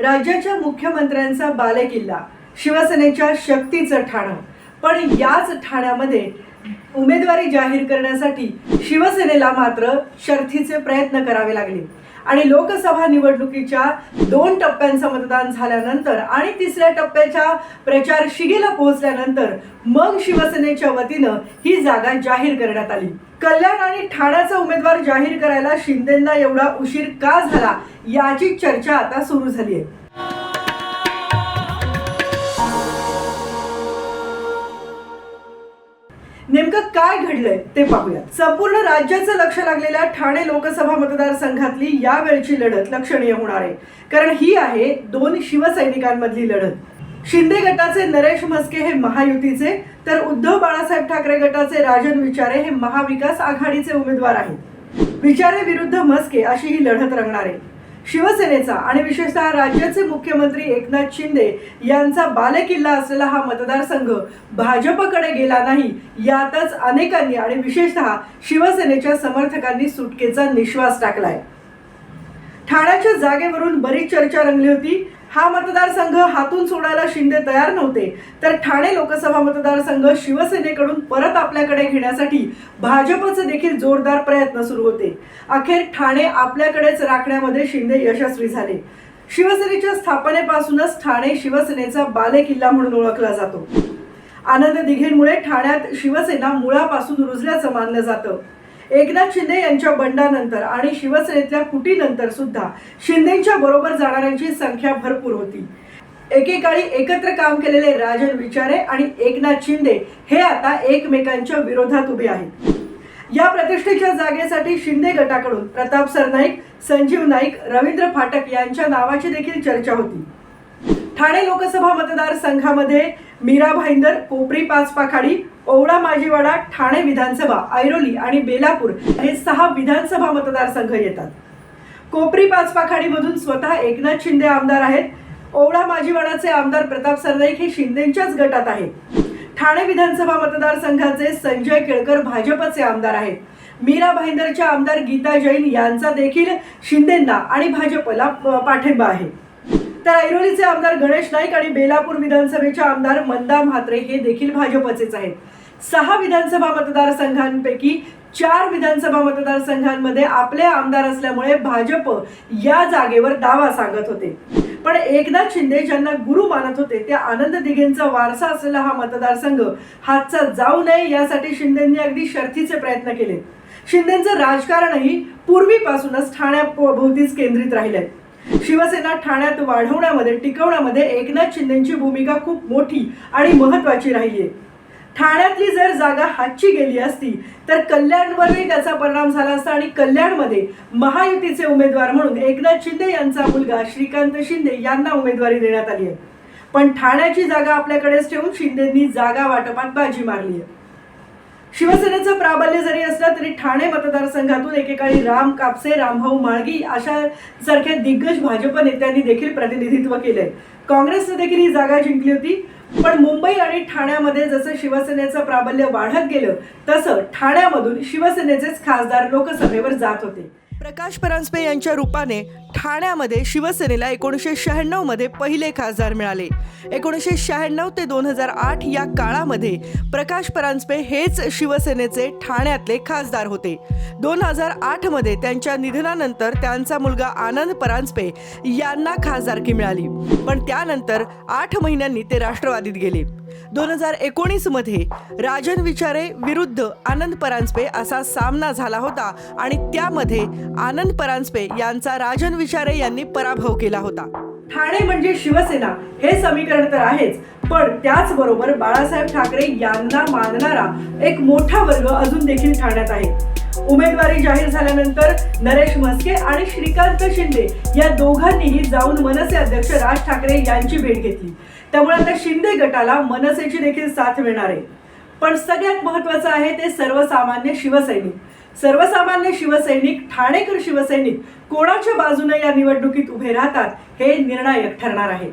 राज्याच्या मुख्यमंत्र्यांचा बालेकिल्ला, शिवसेनेच्या शक्तीचं ठाणं. पण याच ठाण्यामध्ये उमेदवारी जाहीर करण्यासाठी शिवसेनेला मात्र शर्थीचे प्रयत्न करावे लागले आणि लोकसभा निवडणुकीच्या 2 टप्प्यांचं मतदान झाल्यानंतर आणि 3ऱ्या टप्प्याच्या प्रचार शिगेला पोहोचल्यानंतर मग शिवसेनेच्या वतीनं ही जागा जाहीर करण्यात आली. कल्याण आणि ठाण्याचा उमेदवार जाहीर करायला शिंदेंना एवढा उशीर का झाला याची चर्चा आता सुरू झाली आहे. नेमकं काय घडलंय ते पाहूया. संपूर्ण राज्याचं लक्ष लागलेल्या ठाणे लोकसभा मतदारसंघातली यावेळची लढत लक्षणीय होणार आहे, कारण ही आहे 2 शिवसैनिकांमधली लढत. शिंदे गटाचे नरेश म्हस्के हे महायुतीचे, तर उद्धव बाळासाहेब ठाकरे गटाचे राजन विचारे हे महाविकास आघाडीचे उमेदवार आहेत. विचारे विरुद्ध म्हस्के अशी ही लढत रंगणार आहे. शिवसेनेचा आणि विशेषतः राज्याचे मुख्यमंत्री एकनाथ शिंदे यांचा बालेकिल्ला असलेला हा मतदारसंघ भाजपकडे गेला नाही यातच अनेकांनी आणि विशेषतः शिवसेनेच्या समर्थकांनी सुटकेचा निश्वास टाकलाय. ठाण्याच्या जागेवरून बरीच चर्चा रंगली होती. हा मतदारसंघ हातून सोडायला शिंदे तयार नव्हते, तर ठाणे लोकसभा मतदारसंघ शिवसेनेकडून परत आपल्याकडे घेण्यासाठी भाजपचे देखील जोरदार प्रयत्न सुरू होते. अखेर ठाणे आपल्याकडेच राखण्यामध्ये शिंदे यशस्वी झाले. शिवसेनेच्या स्थापनेपासूनच ठाणे शिवसेनेचा बालेकिल्ला म्हणून ओळखला जातो. आनंद दिघेंमुळे ठाण्यात शिवसेना मुळापासून रुजल्याचं मानलं जातं. एकनाथ शिंदे यांच्या बंडानंतर आणि शिवसेनेतल्या फुटीनंतर सुद्धा शिंदेच्या बरोबर जाणाऱ्यांची संख्या भरपूर होती. एकेकाळी एकत्र काम केलेले राजन विचारे आणि एकनाथ शिंदे हे आता एकमेकांच्या विरोधात उभे आहेत. या प्रतिष्ठेच्या जागेसाठी शिंदे गटाकडून प्रताप सरनाईक, संजीव नाईक, रवींद्र फाटक यांच्या नावाची देखील चर्चा होती. ठाणे लोकसभा मतदारसंघामध्ये मीरा भाईंदर, कोपरी पाचपाखाडी, ओवळा माजीवाडा, ठाणे विधानसभा, ऐरोली आणि बेलापूर हे 6 विधानसभा मतदारसंघ येतात. कोपरी पाचपाखाडीमधून स्वतः एकनाथ शिंदे आमदार आहेत. ओवळा माजीवाडाचे आमदार प्रताप सरनाईक हे शिंदेच्याच गटात आहेत. ठाणे विधानसभा मतदारसंघाचे संजय केळकर भाजपचे आमदार आहेत. मीरा भाईंदरच्या आमदार गीता जैन यांचा देखील शिंदेंना आणि भाजपला पाठिंबा आहे. तर ऐरोलीचे आमदार गणेश नाईक आणि बेलापूर विधानसभेचे आमदार मंदा म्हात्रे हे देखील भाजपचेच आहेत. 6 विधानसभा मतदारसंघांपैकी 4 विधानसभा मतदारसंघांमध्ये आपले आमदार असल्यामुळे भाजप या जागेवर दावा सांगत होते. पण एकनाथ शिंदे ज्यांना गुरु मानत होते त्या आनंद दिघेंचा वारसा असलेला हा मतदारसंघ हातचा जाऊ नये यासाठी शिंदेंनी अगदी शर्थीचे प्रयत्न केले. शिंदेंचं राजकारणही पूर्वीपासूनच ठाण्याभोवतीच केंद्रित राहिलंय. शिवसेना ठाण्यात वाढवण्यामध्ये टिकवण्यामध्ये एकनाथ शिंदेची भूमिका खूप मोठी आणि महत्वाची राहिली आहे. ठाण्यातली जर जागा हातची गेली असती तर कल्याणवरही त्याचा परिणाम झाला असता आणि कल्याणमध्ये महायुतीचे उमेदवार म्हणून एकनाथ शिंदे यांचा मुलगा श्रीकांत शिंदे यांना उमेदवारी देण्यात आली आहे. पण ठाण्याची जागा आपल्याकडेच ठेवून शिंदेंनी जागा वाटपात बाजी मारली आहे. शिवसेनेचं प्राबल्य जरी असलं तरी ठाणे मतदारसंघातून एकेकाळी राम कापसे, रामभाऊ माळगी अशा सारख्या दिग्गज भाजप नेत्यांनी देखील प्रतिनिधित्व केलंय. काँग्रेसने देखील ही जागा जिंकली होती. पण मुंबई आणि ठाण्यामध्ये जसं शिवसेनेचं प्राबल्य वाढत गेलं तसं ठाण्यामधून शिवसेनेचेच खासदार लोकसभेवर जात होते. प्रकाश परांजपे यांच्या रूपाने ठाण्यामध्ये शिवसेनेला 1996 मध्ये पहिले खासदार मिळाले. 1996 ते 2008 या काळामध्ये प्रकाश परांजपे हेच शिवसेनेचे ठाण्यातले खासदार होते. 2008 मध्ये त्यांच्या निधनानंतर त्यांचा मुलगा आनंद परांजपे यांना खासदारकी मिळाली. पण त्यानंतर 8 महिन्यांनी ते राष्ट्रवादीत गेले. 2019 मध्ये राजन विचारे विरुद्ध आनंद परांजपे असा सामना झाला होता आणि त्यामध्ये आनंद परांजपे यांचा राजन विचारे यांनी पराभव केला होता. ठाणे म्हणजे शिवसेना हे समीकरण तर आहेच, पण त्याचबरोबर बाळासाहेब ठाकरे यांना मानणारा एक मोठा वर्ग अजून देखील ठाण्यात आहे. उमेदवारी जाहीर झाल्यानंतर नरेश म्हस्के आणि श्रीकांत शिंदे या दोघांनीही जाऊन मनसे अध्यक्ष राज ठाकरे यांची भेट घेतली. त्यामुळे आता शिंदे गटाला मनसेची देखील साथ मिळणार आहे. पण सगळ्यात महत्त्वाचं आहे ते सर्वसामान्य शिवसैनिक. सर्वसामान्य शिवसैनिक, ठाणेकर शिवसैनिक कोणाच्या बाजूने या निवडणुकीत उभे राहतात हे निर्णायक ठरणार आहे.